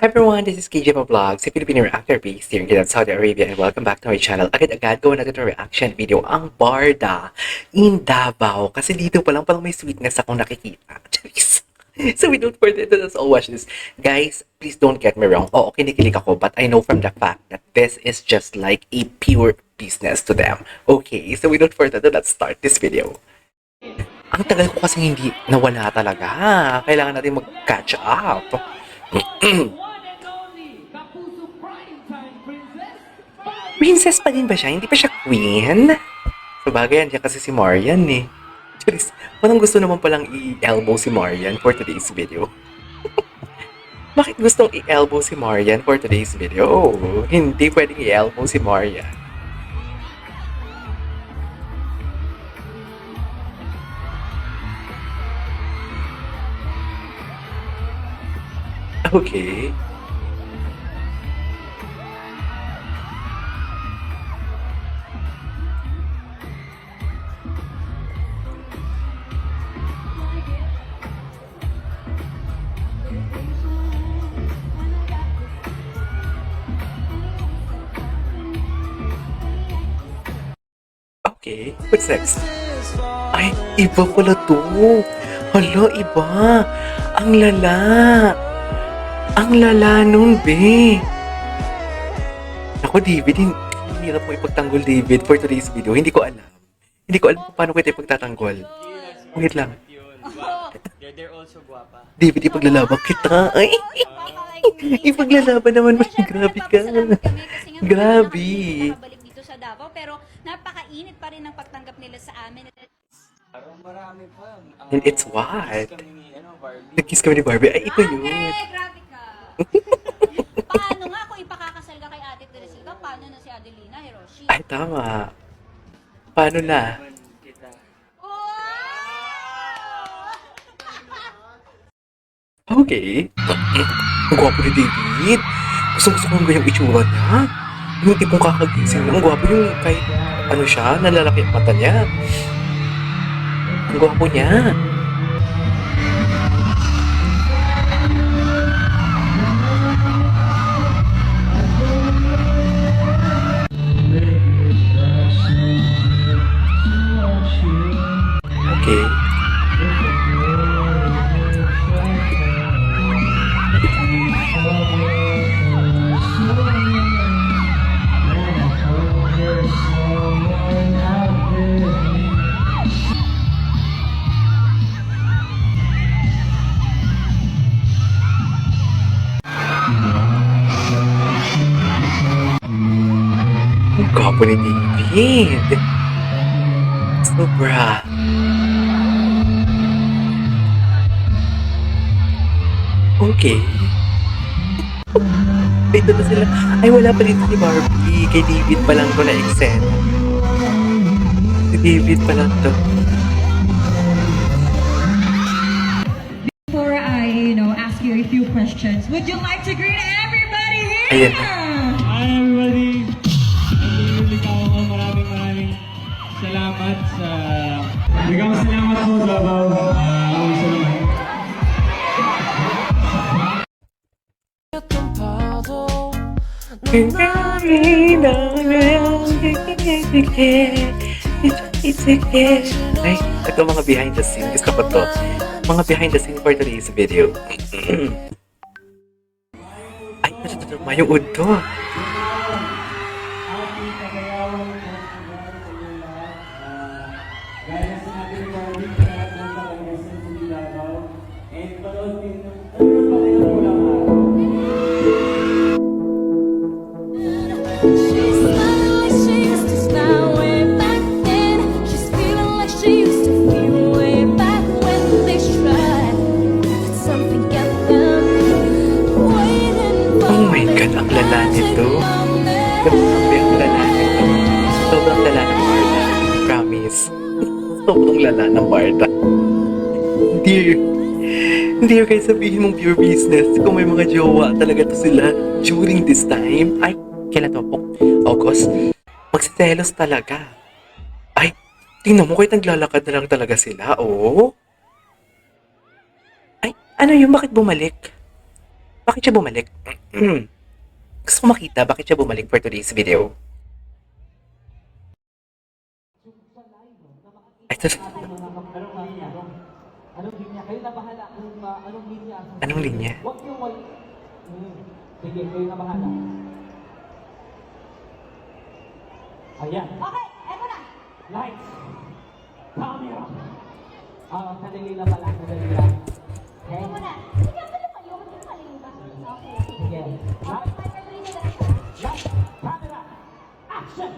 Hi everyone, this is KJ Vlog, si Filipino reactor based here in Saudi Arabia, and welcome back to my channel. Agad-agad gawa natin ng reaction video ang Barda in Davao kasi dito palang may sweetness akong nakikita. Charis. So we don't further ado, let's all watch this. Guys, please don't get me wrong. Oo, kinikilig ako, but I know from the fact that this is just like a pure business to them. Okay, so we don't further ado, let's start this video. Ang tagal ko kasi hindi nawala talaga. Kailangan natin mag-catch up. Princess pa din ba siya? Hindi pa siya queen? Sabagay, yan kasi si Marian eh. Charis, parang gusto naman palang i-elbow si Marian for today's video. Bakit gustong i-elbow si Marian for today's video? Oh, hindi pwedeng i-elbow si Marian. Okay. Okay, what's next? Ay, iba pala to. Hala, iba. Ang lala. Ang lala nun, be. Ako, David, hirap mo ipagtanggol, David, for today's video. Hindi ko alam. Hindi ko alam kung paano kita ipagtatanggol. Wait lang. They're also guwapa. David, ipaglalaban kita. Ay, ipaglalaban naman mo. Grabe ka. Grabe. Nakabalik dito sa Davao, pero napakainit pa rin ang pagtanggap nila sa amin. Parang marami pa. And it's what? Kami ni, Barbie. Nag-kiss kami ni Barbie. Ay, ito yun. Grabe ka. Paano nga kung ipakakasal ka kay Ate Teresita, paano na si Adelina Hiroshi? Ay, tama. Paano na? Kita. Okay. Ang gwapo ni David. Gusto ko yung ganyang itsura niya. Yung tipong kakagising lang. Ang gwapo yung kahit ano siya, nalalaki ang mata niya. Ang gwapo niya. Okay. Ang gwapo ni David. Sobra. Okay. Ito na sila. Ay, wala pa dito si Barbie. Kay David pa lang to na-extend. Si David pa lang to. Before I, ask you a few questions, would you like to greet everybody here? Ayan. Hi everybody! Nag-iulit ako maraming salamat sa... Bigyan ko salamat po sa Davao. Ako isa naman. Ay, ito mga behind the scene. Gusto ko to. Mga behind the scene for today's video. Ay, ito. Mayong ud to. Gaya sa natin ni Barbie, kaya punta kayo sa City Davao. And panood din, ano ba kayo ng ulang araw? She's smiling like she used to smile way back then. She's feeling like she used to feel way back when they tried. But something kept them waiting for Oh my God, ang lala nito. Grabe ang lala nito. Sobrang lala ng Barda. Promise. Sobrang lala ng Barda. Dear guys, sabihin mong pure business. Kung may mga jowa talaga to sila during this time. Ay, kailan to? August? Magsiselos talaga. Ay, tingnan mo kahit naglalakad na lang talaga sila, oh. Ay, ano yun? Bakit bumalik? Bakit siya bumalik? Gusto ko makita bakit siya bumalik for today's video. Ito. Anong linya? Kayo na bahala kung anong linya. Anong linya? Huwag yung Sige, kayo na bahala. Ayan. Okay, eto na. Lights. Camera. Sandali lang pala. Sandali lang. Okay? Eto muna. Sige, pala kayo. Huwag yung kalimutan. Okay. Sige. Okay, Lights. Katrina lang siya. Lights. Camera. Action!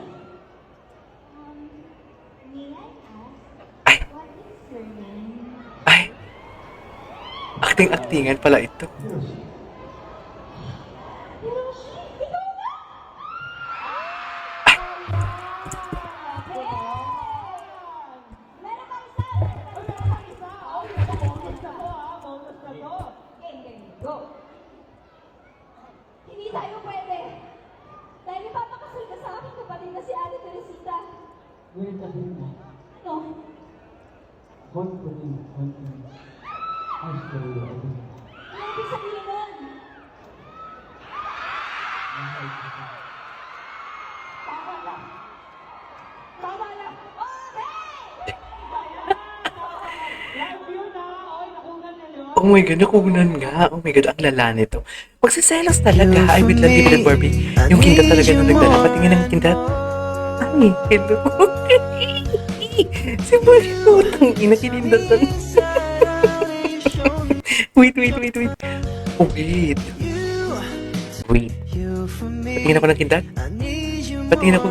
May I ask, Ay, what is your name? ay. Acting-actingan pala ito. Hiroshi, ikaw na! Meron kang isa! Meron kang isa! Game, go! Hindi tayo pwede! Dahil ipapakasal ka sa aking kapatid na si Ate Teresita. Ngayon kasi na. Ano? One to me. One to me. I'm sorry. Ano ibig sabihin nun? Tama lang. Tama lang. Okay! Love you na. Oy, nakunan na yun. Oh my God, nakunan nga. Oh my God, ang lala nito. Magsiselos talaga. I would love David and Barbie. Yung kindat talaga nung nagdala. Patingin ng kindat. Ay, hello. Si Barbie po. Ang ina kinindatan. Wait. Oh, wait. Wait. Patingin ako ng kindat? Patingin ako.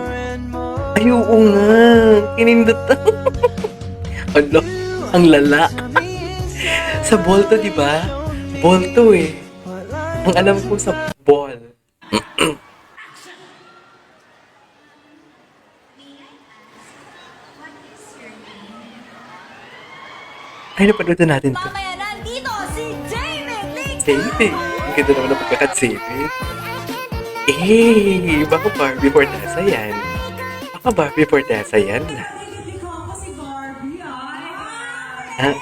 Ay, oo nga. Kinindatan. Alo, ang lala. Sa ball to, di ba? Ball to eh. Ang alam ko sa ball. Ay, napanood na natin to. Mamaya nandito si David Lee. Baby, ang ganda naman ng pagkakatsipin. Eh, baka Barbie Fortesa yan. Baka Barbie Fortesa yan. Ah.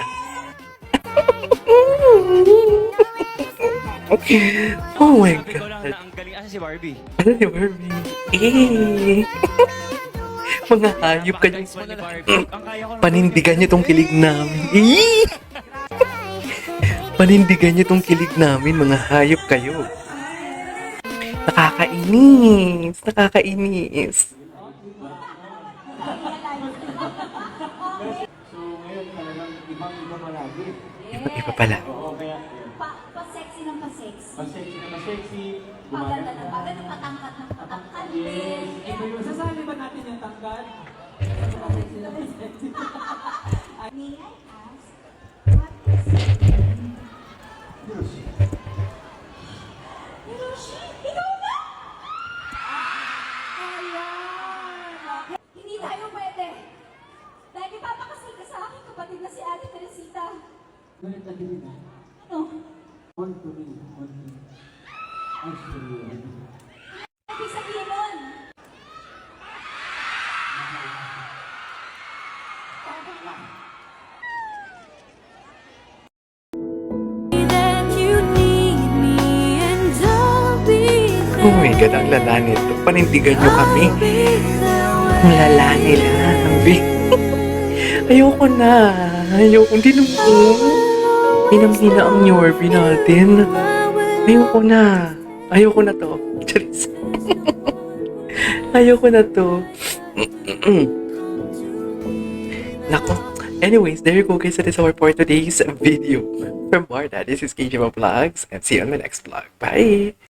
Oh my Sabi ko lang God. na ang galing. Asa si Barbie? Ano si Barbie? Eh. Mga hayop kayo. Guys, ni Barbie. Ang kaya ko Panindigan niyo tong kilig namin. Eh. Panindigan niyo tong kilig namin, mga hayop kayo. Nakakainis. Nakakainis. So, ngayon talagang ibang-iba malagi. Iba pala. Oo, kaya Pa-sexy ng pa-sexy. mas-sexy na mas-sexy. Paganda na paganda, patangkat ng patangkat. Yes. Iba yung sasali ba natin yung tangkad? May I ask, what is your name? Hiroshi, ikaw na! Ayan! Hindi tayo pwede. Dahil ipapakasal ka sa aking kapatid na si Ate Teresita. Ngayon kasi na. Ano? One to me. One to me. I'm sorry. Ano ibig sabihin nun? That you need me and I'll be Oh my God, ang lala nito. Panindigan niyo kami. Ang lala nila. Ayoko na. Ayoko. Hindi naman. Hinang-hina ang Yorby natin. Ayoko na. Ayoko na to. Charis. Ayoko na to. Nako. Anyways, there you go guys. That is our for today's video. From Barda, this is KJ Vlogs. And see you on my next vlog. Bye!